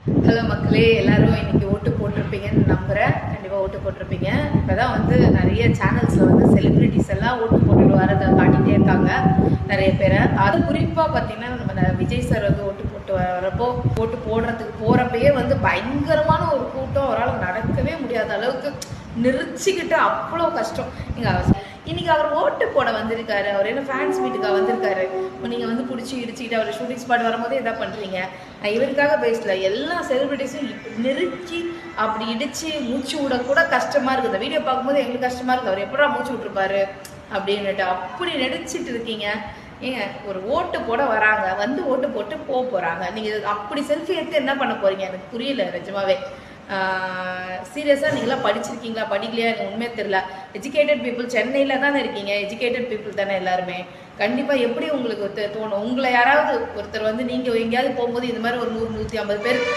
Hello மக்களே, எல்லாரும் இன்னைக்கு ஓட்டு போட்டிருப்பீங்கன்னு நம்புறேன். கண்டிப்பாக ஓட்டு போட்டிருப்பீங்க. இப்போதான் நிறைய சேனல்ஸில் செலிப்ரிட்டிஸ் எல்லாம் ஓட்டு போட்டுட்டு வரதை காட்டிகிட்டே இருக்காங்க நிறைய பேரை. அது குறிப்பாக பார்த்தீங்கன்னா நம்ம விஜய் சார் ஓட்டு போட்டு வரப்போ ஓட்டு போடுறதுக்கு போகிறப்பயே பயங்கரமான ஒரு கூட்டம். அவரால் நடக்கவே முடியாத அளவுக்கு நெரிச்சிக்கிட்டு அவ்வளோ கஷ்டம். இன்னைக்கு அவர் ஓட்டு போட வந்திருக்காரு. அவர் என்ன ஃபேன்ஸ் மீட்டுக்காக வந்திருக்காரு. நீங்கள் பிடிச்சி இடிச்சுக்கிட்டு அவர் ஷூட்டிங் ஸ்பாட் வரும்போது எதா பண்ணுறீங்க? நான் இவருக்காக பேசல, எல்லா செலிபிரிட்டிஸும் நெருக்கி அப்படி இடித்து மூச்சு விட கூட கஷ்டமாக இருக்குது. இந்த வீடியோ பார்க்கும்போது எங்களுக்கு கஷ்டமாக இருக்குது. அவர் எப்படா மூச்சு விட்டுருப்பாரு அப்படின்னுட்டு அப்படி நடிச்சிட்டு இருக்கீங்க. ஏங்க, ஒரு ஓட்டு போட வராங்க, ஓட்டு போட்டு போகிறாங்க. நீங்கள் அப்படி செல்ஃபி எடுத்து என்ன பண்ண போகிறீங்க? எனக்கு புரியல நிஜமாவே. சீரியஸாக நீங்களாம் படிச்சிருக்கீங்களா படிக்கலையா எனக்கு உண்மையே தெரியல. எஜுகேட்டட் பீப்புள் சென்னையில் தானே இருக்கீங்க, எஜுகேட்டட் பீப்புள் தானே எல்லாருமே. கண்டிப்பாக எப்படி உங்களுக்கு தோணும்? உங்களை யாராவது ஒருத்தர் நீங்கள் எங்கேயாவது போகும்போது இந்த மாதிரி ஒரு 100-150 பேர்